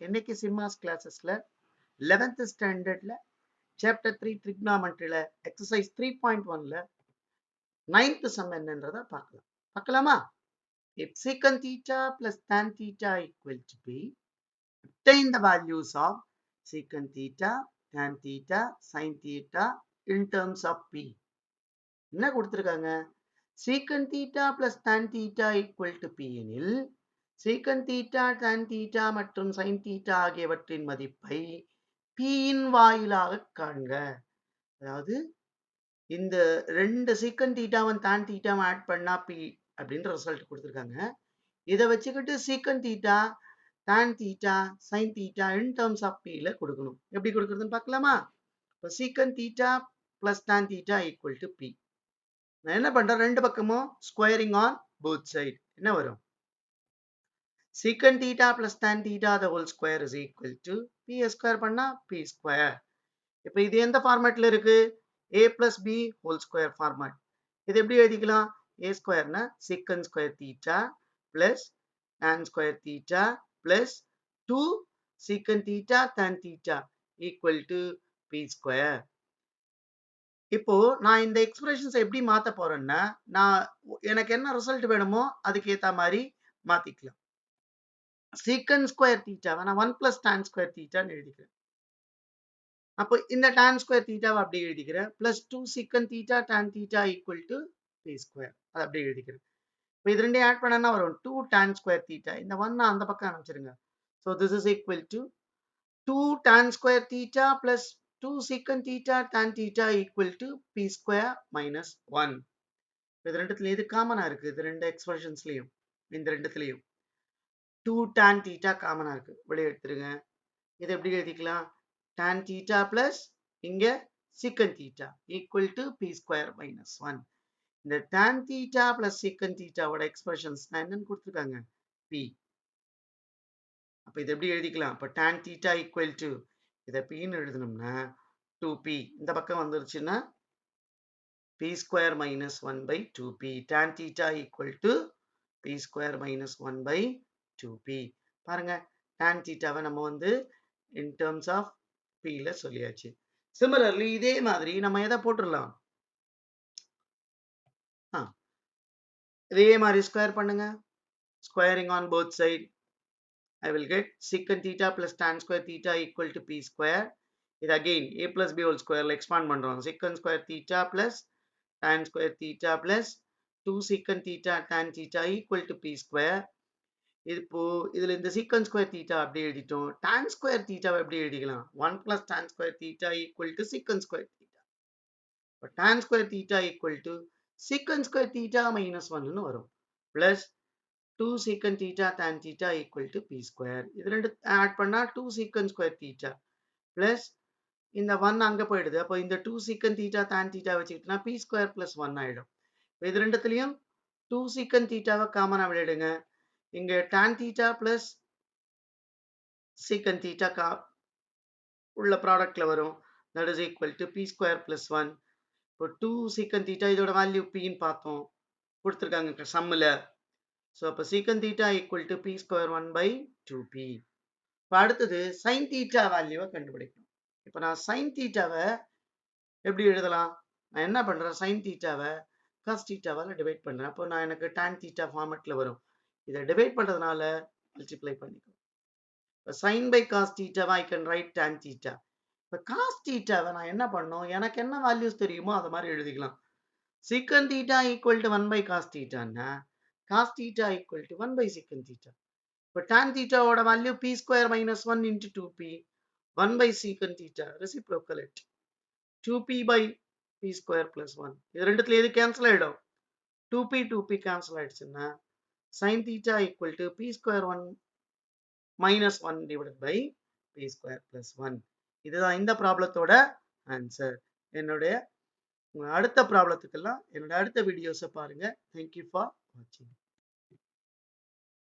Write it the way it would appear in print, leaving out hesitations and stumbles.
என்னைக்கு சிம்மாஸ் கிளாஸஸ்ல 11th ஸ்டாண்டர்ட்ல சாப்டர் 3 ட்ரிக்னாமெட்ரியில எக்ஸசைஸ் 3.1ல 9th சம் என்னன்றதை பார்க்கலாமா? If secant theta plus tan theta equal to p, obtain the values of secant theta, tan theta, sin theta in terms of p. என்ன கொடுத்திருக்காங்க? secant theta plus tan theta equal to p எனில் secant theta, tan theta மற்றும் sin theta ஆகியவற்றின் மதிப்பை p இன் வாயிலாக காண்க. அதாவது இந்த ரெண்டு secant theta tan theta add பண்ணா p அப்படின்ற ரிசல்ட் கொடுத்திருக்காங்க. இதை வச்சுக்கிட்டு secant theta, tan theta, sin theta in terms of p ல கொடுக்கணும். எப்படி கொடுக்கறதுன்னு பார்க்கலாமா? இப்போ secant theta plus tan theta equal to p. நான் என்ன பண்றேன், ரெண்டு பக்கமும் ஸ்கொயரிங் ஆன் both side. என்ன வரும்? secant theta plus tan theta the whole square is equal to p square பண்ணா p ஸ்கொயர். இப்போ இது எந்த ஃபார்மேட்ல இருக்கு? a plus b whole square format. இது எப்படி எழுதிக்கலாம்? a ஸ்கொயர்னா secant square theta plus tan square theta plus 2 secant theta tan theta equal to p square. இப்போ நான் இந்த எக்ஸ்பிரஷன்ஸ் எப்படி மாத்த போறேன்னா, நான் எனக்கு என்ன ரிசல்ட் வேணுமோ அதுக்கு ஏத்த மாதிரி மாத்திக்கலாம். secant ஸ்கொயர் தீட்டாவை நான் 1 plus tan ஸ்கொயர் தீட்டான்னு எழுதிக்கிறேன். அப்போ இந்த tan ஸ்கொயர் தீட்டாவை அப்படி எழுதிக்கிறேன். Plus 2 secant theta tan theta equal to p square. அதை அப்படி எழுதிக்கிறேன். இப்போ இது ரெண்டையும் ஆட் பண்ணா வரும் 2 tan ஸ்கொயர் தீட்டா. இந்த 1 அந்த பக்கம் அனுப்பிச்சிருங்க. So this is equal to 2 tan square theta plus 2 secant theta tan theta equal to p square minus 1. இது ரெண்டுத்துல எது காமனா இருக்கு? இது ரெண்டு எக்ஸ்பிரஷன்ஸ்லயும் இந்த ரெண்டுத்துலயும் 2 tan theta காமனா இருக்கு, வெளியே எடுத்துருங்க. இது எப்படி எழுதிக்கலாம்? tan theta பிளஸ் இங்க secant theta equal to p square minus 1. இந்த tan theta plus secant theta ஓட எக்ஸ்பிரஷன்ஸ் என்னன்னு கொடுத்துருக்காங்க? p. அப்ப இது எப்படி எழுதிக்கலாம்? அப்ப tan theta equal to இதை pன்னு எழுதணும்னா 2p இந்த பக்கம் வந்துருச்சுன்னா p square minus 1 by 2p. tan theta equal to p square minus 1 by 2p. பாருங்க, tan thetaவை நம்ம வந்து in terms of p ல சொல்லியாச்சு. சிமிலர்லி இதே மாதிரி நம்ம எதை போட்டுடலாம்? இதே மாதிரி ஸ்கொயர் பண்ணுங்க. Squaring on both side. I will get secant theta plus tan square theta equal to p square. இது again a plus b whole square ல expand பண்றோம். secant square theta plus tan square theta plus 2 secant theta tan theta equal to p square. இப்போ இதுல இந்த secant square theta அப்படி எழுதிட்டோம். tan square theta எப்படி எழுதிக்கலாம்? 1 plus tan square theta equal to secant square theta. இப்போ tan square theta equal to secant square theta minus 1 ன்னு வரும். plus 2 secant theta tan theta equal to p square. இது ரெண்டு add பண்ணா 2 secant square theta plus இந்த 1 அங்க போயிடுது. அப்போ இந்த 2 secant theta tan theta வச்சுக்கிட்டா p square plus 1 ஆயிடும். இது ரெண்டுத்துலயும் 2 secant thetaவை காமனா விளையாடுங்க. இங்க tan theta plus secant theta உள்ள ப்ராடக்ட்ல வரும். that is equal to p square plus 1. இப்போ 2 secant theta இதோட வேல்யூ p ன்னு பார்த்தோம், கொடுத்துருக்காங்க சம்மில். ஸோ அப்போ secant theta equal to p square 1 by 2p. இப்போ அடுத்தது sin theta வேல்யூவை கண்டுபிடிக்கணும். இப்போ நான் sin thetaவை எப்படி எழுதலாம்? நான் என்ன பண்றேன், sin thetaவை cos thetaவால டிவைட் பண்றேன். அப்போ நான் எனக்கு tan theta ஃபார்மேட்ல வரும். இதை டிவைட் பண்றதுனால மல்டிப்ளை பண்ணிக்கணும். இப்போ sin by cos thetaவை I can write tan theta. இப்போ cos thetaவை நான் என்ன பண்ணணும், எனக்கு என்ன வேல்யூஸ் தெரியுமோ அதை மாதிரி எழுதிக்கலாம். secant theta equal to 1 by cos theta ன்னா cos theta equal to 1 by secant theta. இப்போ tan theta ஓட value p square minus 1 into 2p 1 by secant theta reciprocal it 2p by p square plus 1. இது ரெண்டுத்துல எது cancel ஆயிடும்? 2p cancel ஆயிடுச்சுன்னா sin theta equal to p square 1 minus 1 divided by p square plus 1. இதுதான் இந்த ப்ராப்ளத்தோட answer. என்னுடைய அடுத்த ப்ராப்ளத்துக்கெல்லாம் என்னோட அடுத்த வீடியோஸை பாருங்க. தேங்க்யூ ஃபார் வாட்சிங்.